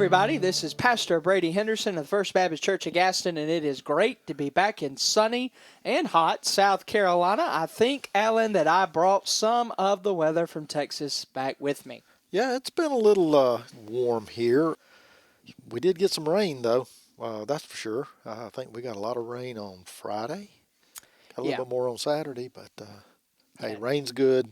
everybody. This is Pastor Brady Henderson of the First Baptist Church of Gaston, and it is great to be back in sunny and hot South Carolina. I think, Allen, that I brought some of the weather from Texas back with me. Yeah, it's been a little warm here. We did get some rain, though. That's for sure. I think we got a lot of rain on Friday. Got a little bit more on Saturday, but hey, rain's good.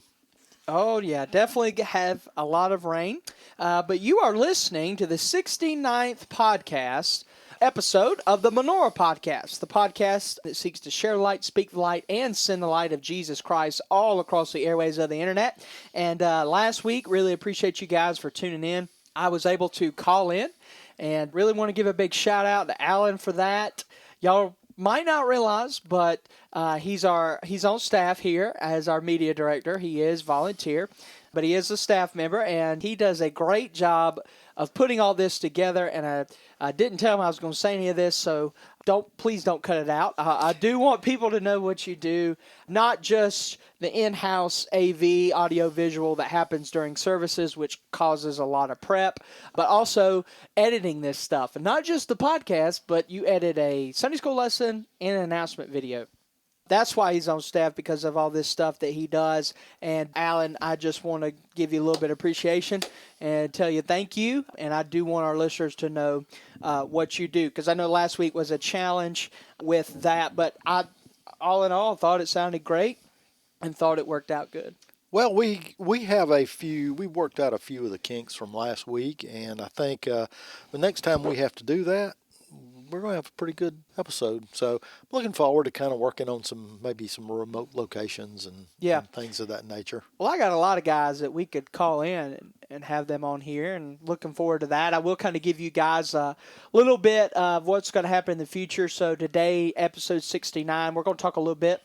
Oh, yeah, definitely have a lot of rain. But you are listening to the 69th podcast episode of the Menorah Podcast, the podcast that seeks to share light, speak the light, and send the light of Jesus Christ all across the airways of the internet. And last week, really appreciate you guys for tuning in. I was able to call in and really want to give a big shout out to Allen for that. Y'all might not realize, but he's on staff here as our media director. He is volunteer, but he is a staff member, and he does a great job of putting all this together. And I didn't tell him I was going to say any of this, so please don't cut it out. I do want people to know what you do, not just the in-house AV, audio-visual that happens during services, which causes a lot of prep, but also editing this stuff. And not just the podcast, but you edit a Sunday school lesson and an announcement video. That's why he's on staff, because of all this stuff that he does. And Allen, I just want to give you a little bit of appreciation and tell you thank you. And I do want our listeners to know what you do, because I know last week was a challenge with that, but I, all in all, thought it sounded great and thought it worked out good. Well, we worked out a few of the kinks from last week, and I think the next time we have to do that, we're going to have a pretty good episode. So I'm looking forward to kind of working on maybe some remote locations and things of that nature. Well, I got a lot of guys that we could call in and have them on here, and looking forward to that. I will kind of give you guys a little bit of what's going to happen in the future. So today, episode 69, we're going to talk a little bit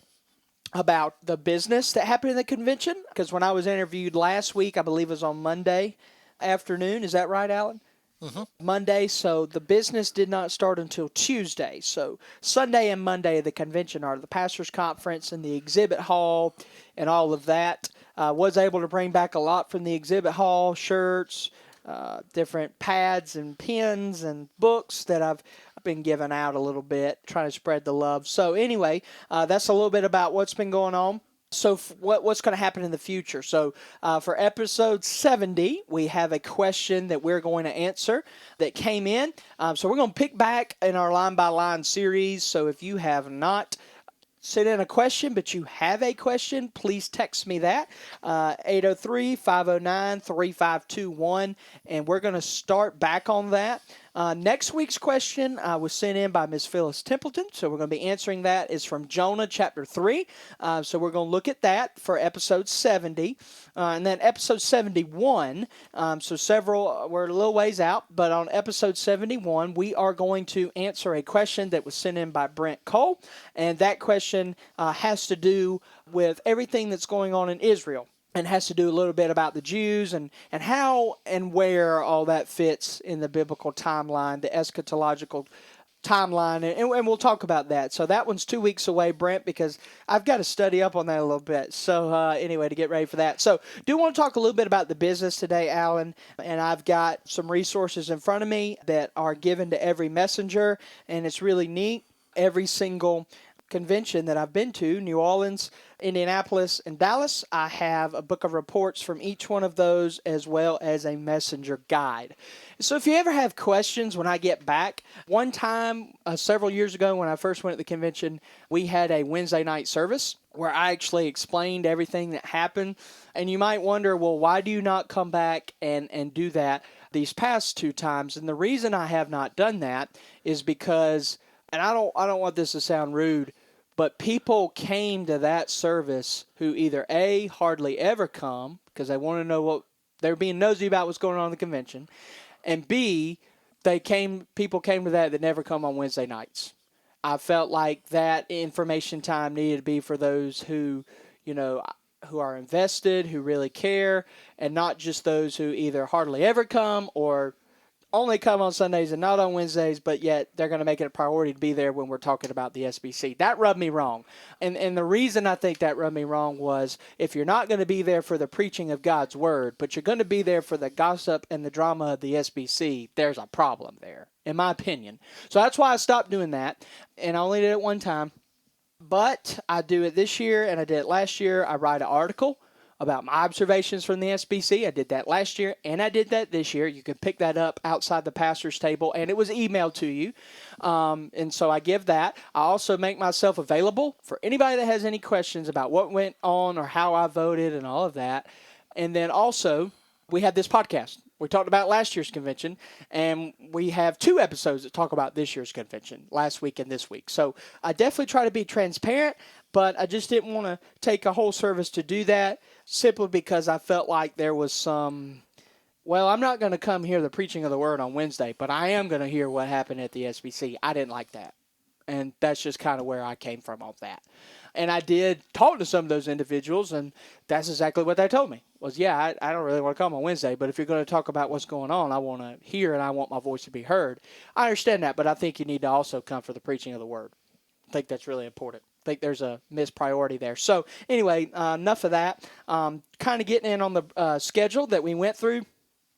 about the business that happened in the convention, because when I was interviewed last week, I believe it was on Monday afternoon. Is that right, Allen? Mm-hmm. Monday, so the business did not start until Tuesday. So Sunday and Monday of the convention are the pastors' conference and the exhibit hall and all of that. Was able to bring back a lot from the exhibit hall, shirts, different pads and pens and books that I've been giving out a little bit, trying to spread the love. So anyway, that's a little bit about what's been going on. So what's going to happen in the future? So for episode 70, we have a question that we're going to answer that came in. So we're going to pick back in our line-by-line series. So if you have not sent in a question, but you have a question, please text me that, 803-509-3521, and we're going to start back on that. Next week's question was sent in by Ms. Phyllis Templeton, so we're going to be answering that. It's from Jonah chapter 3, so we're going to look at that for episode 70. And then episode 71, so several, we're a little ways out, but on episode 71, we are going to answer a question that was sent in by Brent Cole, and that question has to do with everything that's going on in Israel, and has to do a little bit about the Jews and how and where all that fits in the biblical timeline, the eschatological timeline, and we'll talk about that. So that one's 2 weeks away, Brent, because I've got to study up on that a little bit. So anyway, to get ready for that. So do want to talk a little bit about the business today, Allen, and I've got some resources in front of me that are given to every messenger, and it's really neat. Every single convention that I've been to, New Orleans, Indianapolis, and Dallas, I have a book of reports from each one of those, as well as a messenger guide. So if you ever have questions when I get back, one time several years ago when I first went to the convention, we had a Wednesday night service where I actually explained everything that happened. And you might wonder, well, why do you not come back and do that these past two times? And the reason I have not done that is because, and I don't want this to sound rude, but people came to that service who either A, hardly ever come because they want to know what they're being nosy about what's going on in the convention, and B, people came to that never come on Wednesday nights. I felt like that information time needed to be for those who are invested, who really care, and not just those who either hardly ever come or only come on Sundays and not on Wednesdays, but yet they're going to make it a priority to be there when we're talking about the SBC. That rubbed me wrong. And the reason I think that rubbed me wrong was if you're not going to be there for the preaching of God's word, but you're going to be there for the gossip and the drama of the SBC, there's a problem there, in my opinion. So that's why I stopped doing that, and I only did it one time. But I do it this year, and I did it last year. I write an article about my observations from the SBC. I did that last year, and I did that this year. You can pick that up outside the pastor's table, and it was emailed to you. And so I give that. I also make myself available for anybody that has any questions about what went on or how I voted and all of that. And then also, we had this podcast. We talked about last year's convention, and we have 2 episodes that talk about this year's convention, last week and this week. So I definitely try to be transparent, but I just didn't want to take a whole service to do that simply because I felt like there was some, well, I'm not going to come hear the preaching of the word on Wednesday, but I am going to hear what happened at the SBC. I didn't like that. And that's just kind of where I came from on that. And I did talk to some of those individuals, and that's exactly what they told me. Was, yeah, I don't really want to come on Wednesday, but if you're going to talk about what's going on, I want to hear and I want my voice to be heard. I understand that, but I think you need to also come for the preaching of the word. I think that's really important. I think there's a missed priority there. So anyway, enough of that. Kind of getting in on the schedule that we went through.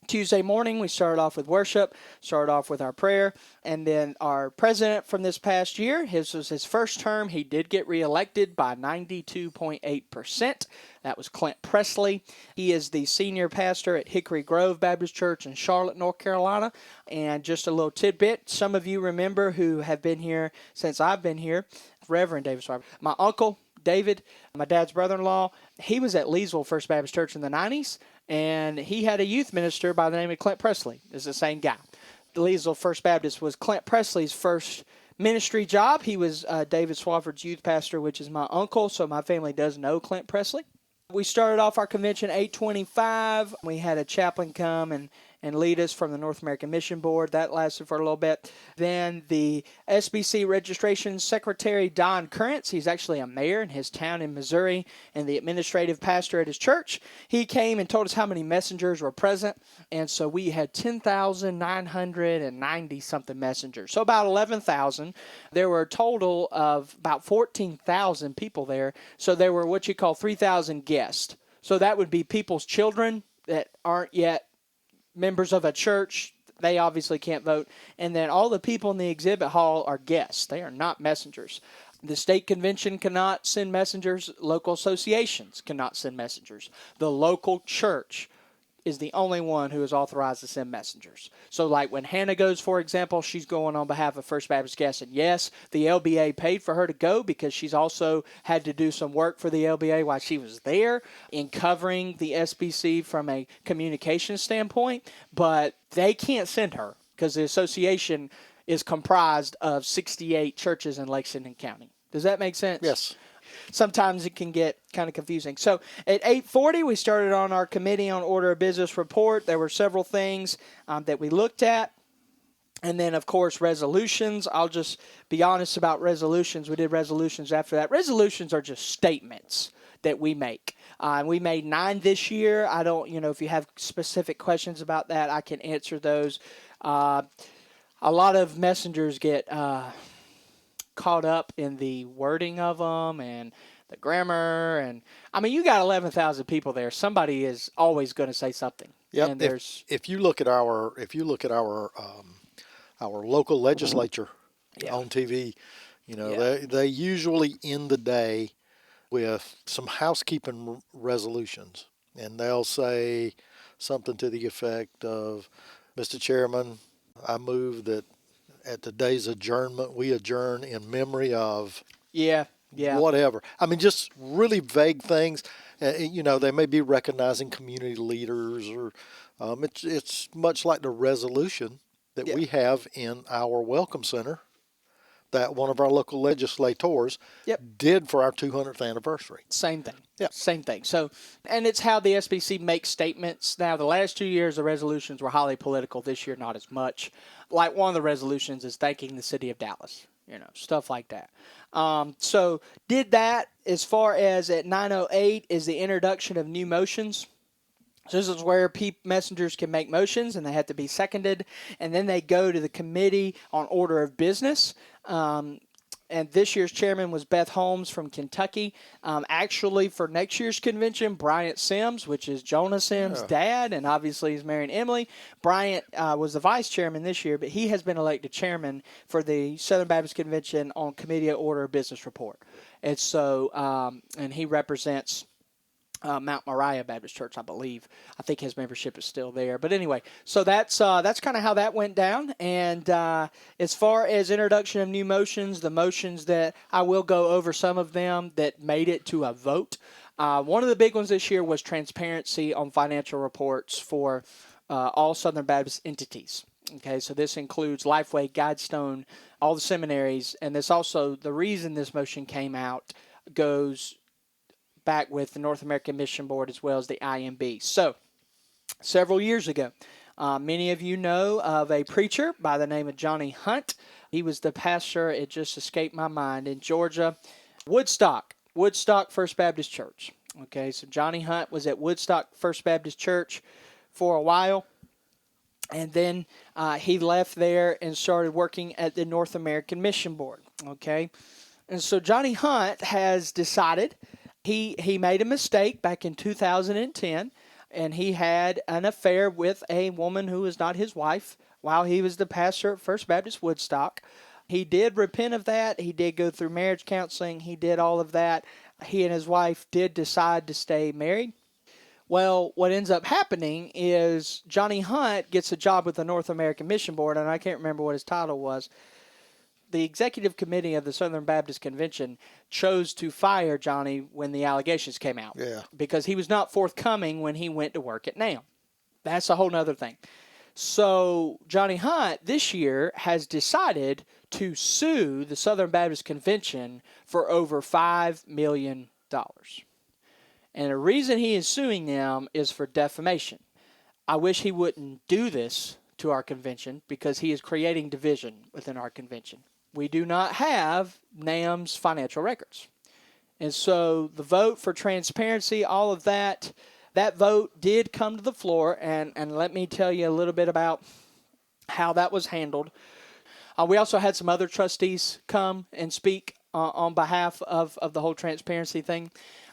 Tuesday morning, we started off with worship, started off with our prayer, and then our president from this past year, his was his first term. He did get reelected by 92.8%. That was Clint Presley. He is the senior pastor at Hickory Grove Baptist Church in Charlotte, North Carolina. And just a little tidbit, some of you remember who have been here since I've been here, Reverend David Swiber. My uncle, David, my dad's brother-in-law, he was at Leesville First Baptist Church in the 90s. And he had a youth minister by the name of Clint Presley. It's the same guy. The Leesville First Baptist was Clint Presley's first ministry job. He was David Swafford's youth pastor, which is my uncle, so my family does know Clint Presley. We started off our convention 8:25. We had a chaplain come and lead us from the North American Mission Board. That lasted for a little bit. Then the SBC registration secretary, Don Currents, he's actually a mayor in his town in Missouri and the administrative pastor at his church. He came and told us how many messengers were present. And so we had 10,990-something messengers. So about 11,000. There were a total of about 14,000 people there. So there were what you call 3,000 guests. So that would be people's children that aren't yet members of a church. They obviously can't vote. And then all the people in the exhibit hall are guests. They are not messengers. The state convention cannot send messengers. Local associations cannot send messengers. The local church is the only one who is authorized to send messengers. So like when Hannah goes, for example, she's going on behalf of First Baptist Guests. And yes, the LBA paid for her to go because she's also had to do some work for the LBA while she was there in covering the SBC from a communication standpoint. But they can't send her because the association is comprised of 68 churches in Lexington County. Does that make sense? Yes. Sometimes it can get kind of confusing. So at 8:40, we started on our Committee on Order of Business report. There were several things that we looked at. And then, of course, resolutions. I'll just be honest about resolutions. We did resolutions after that. Resolutions are just statements that we make. And we made 9 this year. I don't, if you have specific questions about that, I can answer those. A lot of messengers get caught up in the wording of them and the grammar, and I mean, you got 11,000 people there. Somebody is always going to say something. Yep. And if you look at our local legislature on TV, they usually end the day with some housekeeping resolutions, and they'll say something to the effect of, "Mr. Chairman, I move that at today's adjournment, we adjourn in memory of whatever." I mean, just really vague things. They may be recognizing community leaders, or it's much like the resolution that we have in our Welcome Center that one of our local legislators did for our 200th anniversary. Same thing. Yeah. Same thing. So, and it's how the SBC makes statements. Now, the last 2 years, the resolutions were highly political. This year, not as much. Like one of the resolutions is thanking the city of Dallas, stuff like that. So did that. As far as at 9:08 is the introduction of new motions. So this is where messengers can make motions, and they have to be seconded, and then they go to the committee on order of business. And this year's chairman was Beth Holmes from Kentucky. Actually, for next year's convention, Bryant Sims, which is Jonah Sims' dad, and obviously he's marrying Emily. Bryant was the vice chairman this year, but he has been elected chairman for the Southern Baptist Convention on Committee of Order of Business report. And so, and he represents Mount Moriah Baptist Church, I believe. I think his membership is still there. But anyway, so that's kind of how that went down. And as far as introduction of new motions, the motions that I will go over some of them that made it to a vote. One of the big ones this year was transparency on financial reports for all Southern Baptist entities. Okay, so this includes Lifeway, Guidestone, all the seminaries, and this also, the reason this motion came out goes back with the North American Mission Board as well as the IMB. So, several years ago, many of you know of a preacher by the name of Johnny Hunt. He was the pastor, it just escaped my mind, in Georgia, Woodstock First Baptist Church. Okay, so Johnny Hunt was at Woodstock First Baptist Church for a while, and then he left there and started working at the North American Mission Board. Okay, and so Johnny Hunt has decided he made a mistake back in 2010, and he had an affair with a woman who was not his wife while he was the pastor at First Baptist Woodstock. He did repent of that. He did go through marriage counseling. He did all of that. He and his wife did decide to stay married. Well, what ends up happening is Johnny Hunt gets a job with the North American Mission Board, and I can't remember what his title was. The executive committee of the Southern Baptist Convention chose to fire Johnny when the allegations came out. Yeah. Because he was not forthcoming when he went to work at NAM. That's a whole nother thing. So Johnny Hunt this year has decided to sue the Southern Baptist Convention for over $5 million. And the reason he is suing them is for defamation. I wish he wouldn't do this to our convention because he is creating division within our convention. We do not have NAM's financial records. And so the vote for transparency, all of that vote did come to the floor, and let me tell you a little bit about how that was handled. We also had some other trustees come and speak on behalf of the whole transparency thing.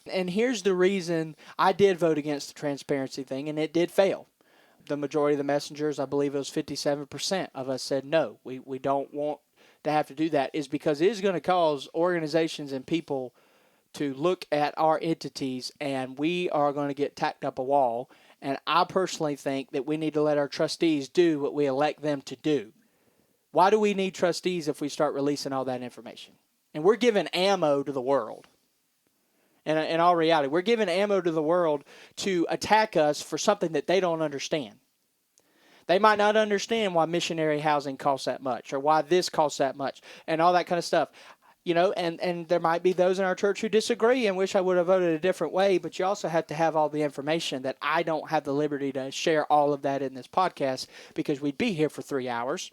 And here's the reason I did vote against the transparency thing, and it did fail. The majority of the messengers, I believe it was 57% of us said no, we don't want to have to do that, is because it is going to cause organizations and people to look at our entities, and we are going to get tacked up a wall. And I personally think that we need to let our trustees do what we elect them to do. Why do we need trustees if we start releasing all that information? And we're giving ammo to the world. And in all reality, we're giving ammo to the world to attack us for something that they don't understand. They might not understand why missionary housing costs that much or why this costs that much and all that kind of stuff. You know, and there might be those in our church who disagree and wish I would have voted a different way, but you also have to have all the information that I don't have the liberty to share all of that in this podcast because we'd be here for 3 hours.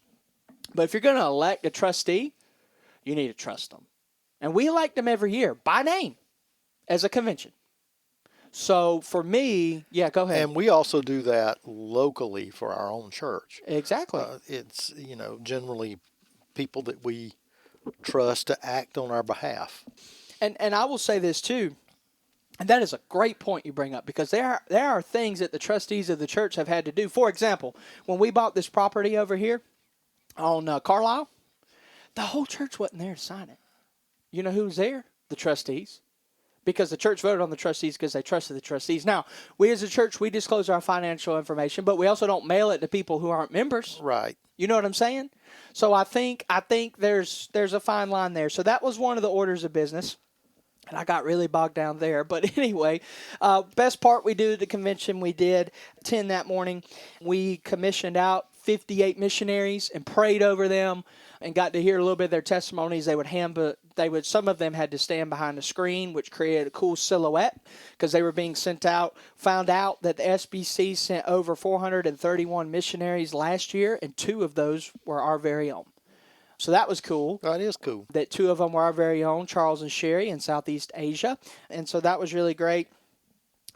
But if you're going to elect a trustee, you need to trust them. And we elect them every year by name as a convention. So for me, yeah, go ahead. And we also do that locally for our own church. Exactly. It's, generally people that we trust to act on our behalf. And I will say this too, and that is a great point you bring up, because there are things that the trustees of the church have had to do. For example, when we bought this property over here on Carlisle, the whole church wasn't there to sign it. You know who was there? The trustees. Because the church voted on the trustees because they trusted the trustees. Now, we as a church, we disclose our financial information, but we also don't mail it to people who aren't members. Right. You know what I'm saying? So I think there's a fine line there. So that was one of the orders of business. And I got really bogged down there. But anyway, best part we do at the convention, we did 10 that morning. We commissioned out 58 missionaries and prayed over them and got to hear a little bit of their testimonies. Some of them had to stand behind a screen, which created a cool silhouette because they were being sent out. Found out that the SBC sent over 431 missionaries last year, and 2 of those were our very own. So that was cool. That is cool. That 2 of them were our very own, Charles and Sherry in Southeast Asia. And so that was really great.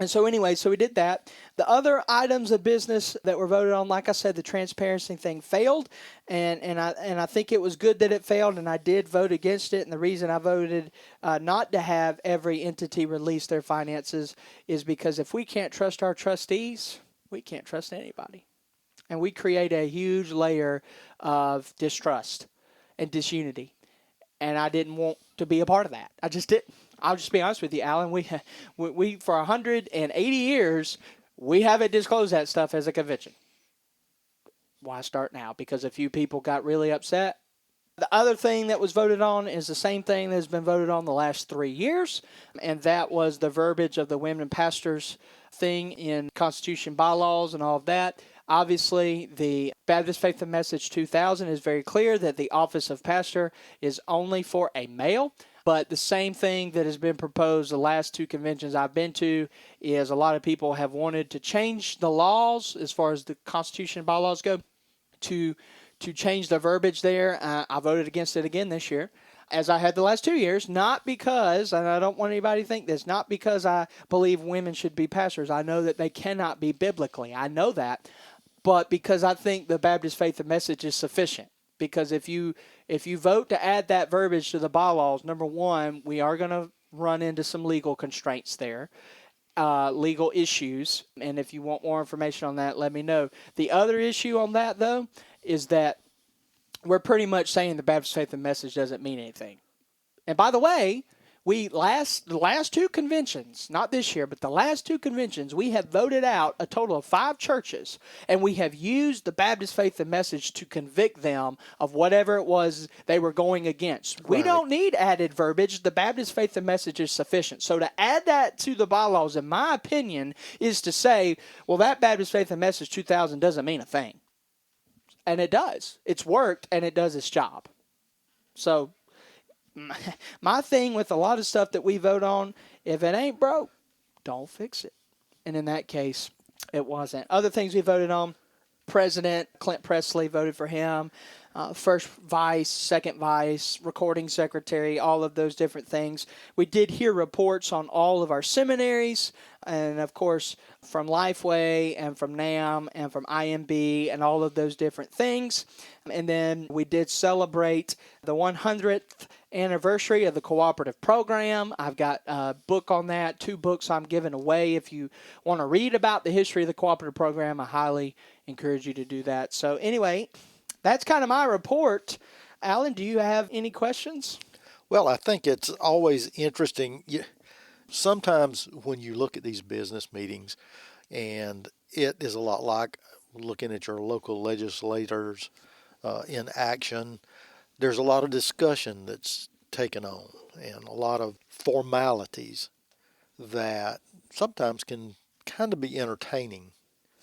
And so anyway, so we did that. The other items of business that were voted on, like I said, the transparency thing failed, and I think it was good that it failed, and I did vote against it. And the reason I voted not to have every entity release their finances is because if we can't trust our trustees, we can't trust anybody, and we create a huge layer of distrust and disunity. And I didn't want to be a part of that. I just didn't. I'll just be honest with you, Alan. We for 180 years, we haven't disclosed that stuff as a convention. Why start now? Because a few people got really upset. The other thing that was voted on is the same thing that has been voted on the last 3 years, and that was the verbiage of the women pastors thing in Constitution bylaws and all of that. Obviously, the Baptist Faith and Message 2000 is very clear that the office of pastor is only for a male. But the same thing that has been proposed the last two conventions I've been to is a lot of people have wanted to change the laws as far as the Constitution bylaws go to change the verbiage there. I voted against it again this year, as I had the last 2 years, not because, and I don't want anybody to think this, not because I believe women should be pastors. I know that they cannot be biblically. I know that. But because I think the Baptist Faith and Message is sufficient. Because if you vote to add that verbiage to the bylaws, number one, we are going to run into some legal constraints there, legal issues. And if you want more information on that, let me know. The other issue on that, though, is that we're pretty much saying the Baptist Faith and Message doesn't mean anything. And by the way, the last two conventions, not this year, but the last two conventions, we have voted out a total of 5 churches, and we have used the Baptist Faith and Message to convict them of whatever it was they were going against. Right. We don't need added verbiage. The Baptist Faith and Message is sufficient. So to add that to the bylaws, in my opinion, is to say, well, that Baptist Faith and Message 2000 doesn't mean a thing. And it does. It's worked, and it does its job. So my thing with a lot of stuff that we vote on, if it ain't broke, don't fix it. And in that case, it wasn't. Other things we voted on, President Clint Presley, voted for him. First vice, second vice, recording secretary, all of those different things. We did hear reports on all of our seminaries, and of course from Lifeway and from NAM and from IMB and all of those different things. And then we did celebrate the 100th anniversary of the cooperative program. I've got a book on that, 2 books I'm giving away. If you want to read about the history of the cooperative program, I highly encourage you to do that. So anyway, that's kind of my report. Alan, do you have any questions? Well, I think it's always interesting. Sometimes when you look at these business meetings, and it is a lot like looking at your local legislators in action, there's a lot of discussion that's taken on and a lot of formalities that sometimes can kind of be entertaining.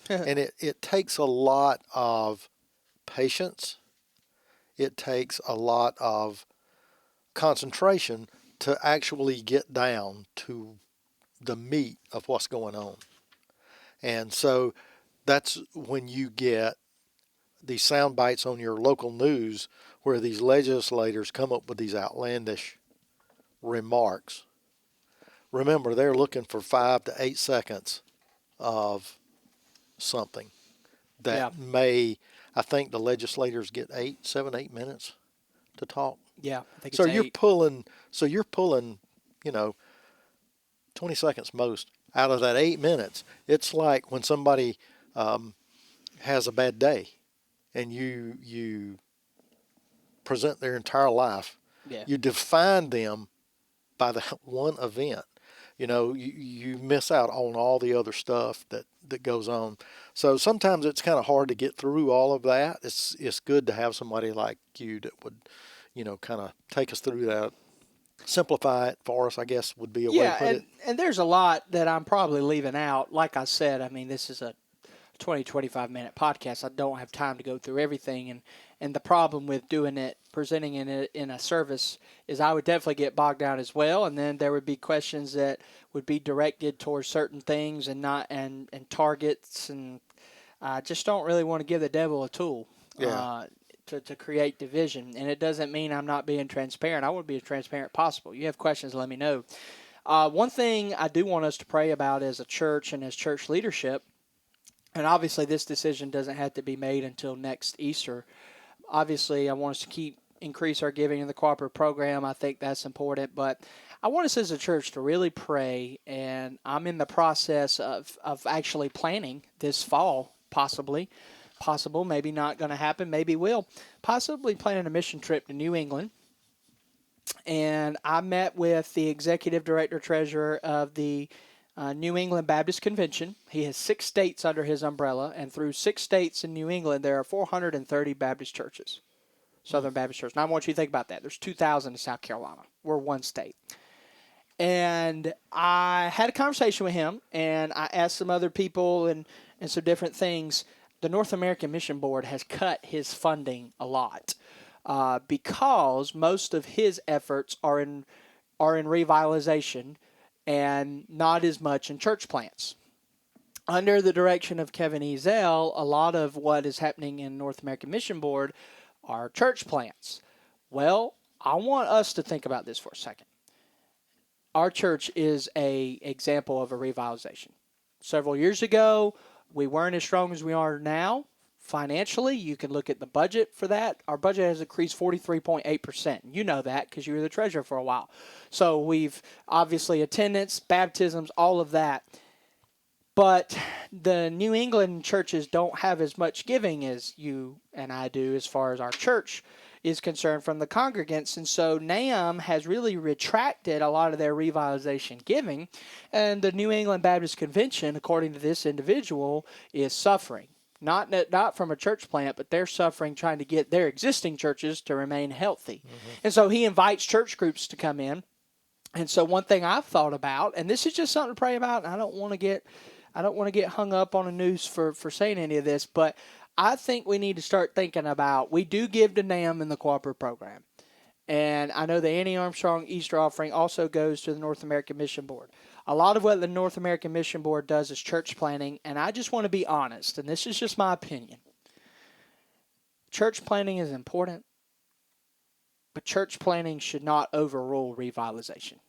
And it takes a lot of patience. It takes a lot of concentration to actually get down to the meat of what's going on. And so that's when you get these sound bites on your local news where these legislators come up with these outlandish remarks. Remember, they're looking for 5 to 8 seconds of something that may, I think the legislators get 7, 8 minutes to talk. Yeah, I think it's so 8. You're pulling, 20 seconds most out of that 8 minutes. It's like when somebody has a bad day and you present their entire life. Yeah. You define them by that one event. You miss out on all the other stuff that goes on. So sometimes it's kind of hard to get through all of that. It's good to have somebody like you that would, kind of take us through that. Simplify it for us, I guess, would be a way to put it. And there's a lot that I'm probably leaving out. Like I said, I mean, this is a 25-minute podcast. I don't have time to go through everything. And the problem with doing it, presenting it in a service, is I would definitely get bogged down as well. And then there would be questions that would be directed towards certain things and not and targets. And I just don't really want to give the devil a tool. To create division. And it doesn't mean I'm not being transparent. I want to be as transparent as possible. You have questions, let me know. One thing I do want us to pray about as a church and as church leadership, and obviously this decision doesn't have to be made until next Easter. Obviously, I want us to increase our giving in the cooperative program. I think that's important, but I want us as a church to really pray, and I'm in the process of actually planning this fall, possible, maybe not going to happen, maybe will, possibly planning a mission trip to New England. And I met with the executive director treasurer of the New England Baptist Convention. He has 6 states under his umbrella, and through 6 states in New England, there are 430 Baptist churches, Southern Baptist churches. Now, I want you to think about that. There's 2,000 in South Carolina. We're one state. And I had a conversation with him, and I asked some other people and some different things. The North American Mission Board has cut his funding a lot because most of his efforts are in revitalization and not as much in church plants. Under the direction of Kevin Ezell, a lot of what is happening in North American Mission Board are church plants. Well, I want us to think about this for a second. Our church is an example of a revitalization. Several years ago, we weren't as strong as we are now. Financially, you can look at the budget for that. Our budget has increased 43.8%. You know that because you were the treasurer for a while. So we've obviously attendance, baptisms, all of that. But the New England churches don't have as much giving as you and I do as far as our church is concerned from the congregants. And so NAM has really retracted a lot of their revitalization giving. And the New England Baptist Convention, according to this individual, is suffering. Not from a church plant, but they're suffering trying to get their existing churches to remain healthy. Mm-hmm. And so he invites church groups to come in. And so one thing I've thought about, and this is just something to pray about, and I don't want to get hung up on the news for saying any of this, but I think we need to start thinking about, we do give to NAM in the cooperative program. And I know the Annie Armstrong Easter offering also goes to the North American Mission Board. A lot of what the North American Mission Board does is church planting, and I just want to be honest, and this is just my opinion. Church planting is important, but church planting should not overrule revitalization.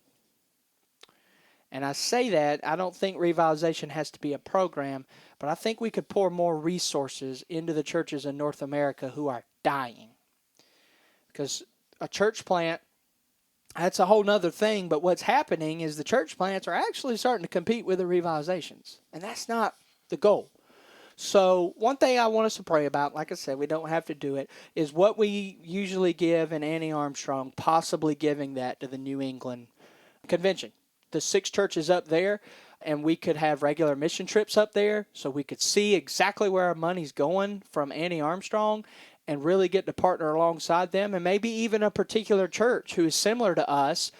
And I say that, I don't think revitalization has to be a program, but I think we could pour more resources into the churches in North America who are dying. Because a church plant, that's a whole nother thing, but what's happening is the church plants are actually starting to compete with the revitalizations, and that's not the goal. So one thing I want us to pray about, like I said, we don't have to do it, is what we usually give in Annie Armstrong, possibly giving that to the New England Convention. The 6 churches up there, and we could have regular mission trips up there so we could see exactly where our money's going from Annie Armstrong and really get to partner alongside them, and maybe even a particular church who is similar to us,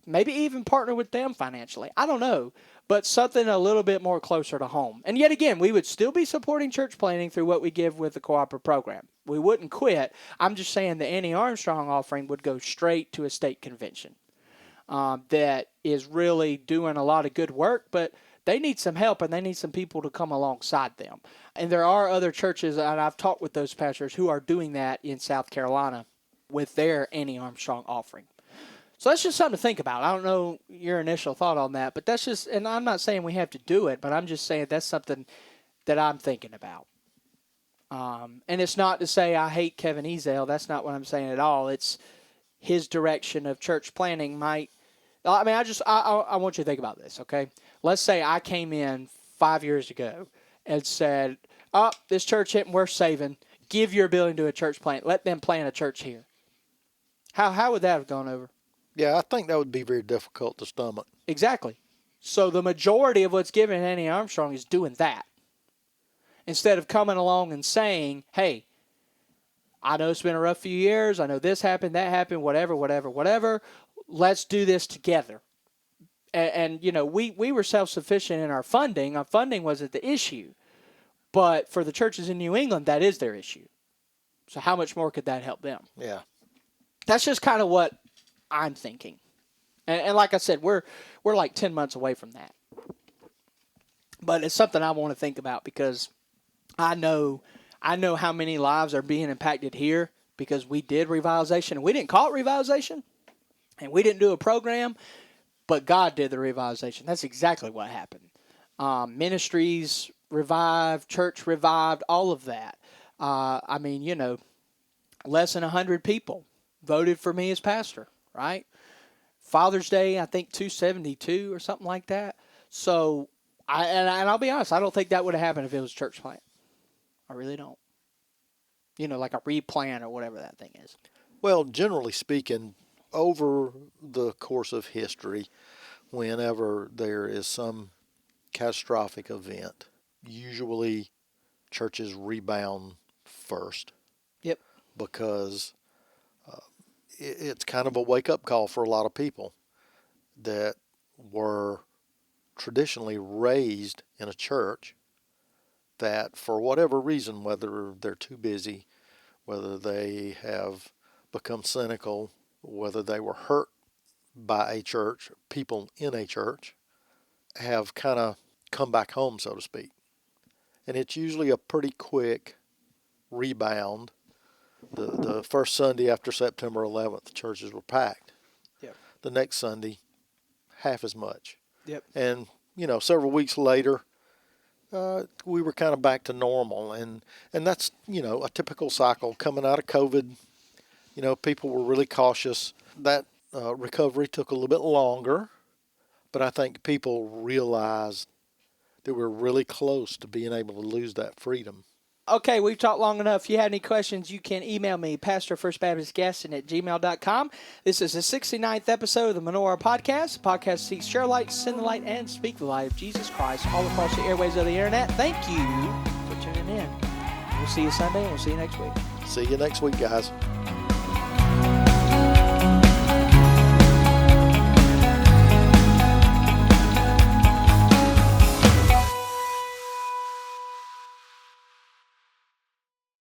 maybe even partner with them financially. I don't know, but something a little bit more closer to home. And yet again, we would still be supporting church planting through what we give with the cooperative program. We wouldn't quit. I'm just saying the Annie Armstrong offering would go straight to a state convention that is really doing a lot of good work, but they need some help and they need some people to come alongside them. And there are other churches, and I've talked with those pastors who are doing that in South Carolina with their Annie Armstrong offering. So that's just something to think about. I don't know your initial thought on that, but that's just, and I'm not saying we have to do it, but I'm just saying that's something that I'm thinking about. And it's not to say I hate Kevin Ezell. That's not what I'm saying at all. It's his direction of church planting might, I mean, I want you to think about this, okay? Let's say I came in 5 years ago and said, oh, this church isn't worth saving. Give your building to a church plant. Let them plant a church here. How would that have gone over? Yeah, I think that would be very difficult to stomach. Exactly. So the majority of what's given Annie Armstrong is doing that. Instead of coming along and saying, hey, I know it's been a rough few years. I know this happened, that happened, whatever. Let's do this together. And you know, we were self-sufficient in our funding. Our funding wasn't the issue. But for the churches in New England, that is their issue. So how much more could that help them? Yeah. That's just kind of what I'm thinking. And like I said, we're like 10 months away from that. But it's something I want to think about because I know how many lives are being impacted here because we did revitalization. And we didn't call it revitalization. And we didn't do a program. but God did the revitalization. That's exactly what happened. Ministries revived, church revived, all of that. I mean, less than 100 people voted for me as pastor, right? Father's Day, I think 272 or something like that. So, I'll be honest, I don't think that would have happened if it was a church plant. I really don't. Like a replant or whatever that thing is. Well, generally speaking, over the course of history, whenever there is some catastrophic event, usually churches rebound first. Yep. Because it's kind of a wake-up call for a lot of people that were traditionally raised in a church that, for whatever reason, whether they're too busy, whether they have become cynical, whether they were hurt by a church, people in a church, have kind of come back home, so to speak. And it's usually a pretty quick rebound. The first Sunday after September 11th, the churches were packed. Yep. The next Sunday, half as much. Yep. And, several weeks later, we were kind of back to normal. And that's, a typical cycle coming out of COVID. People were really cautious. That recovery took a little bit longer, but I think people realized that we're really close to being able to lose that freedom. Okay, we've talked long enough. If you have any questions, you can email me, pastorfirstbaptistgaston@gmail.com. This is the 69th episode of the Menorah Podcast. The podcast seeks share light, send the light, and speak the light of Jesus Christ all across the airways of the internet. Thank you for tuning in. We'll see you Sunday, and we'll see you next week. See you next week, guys.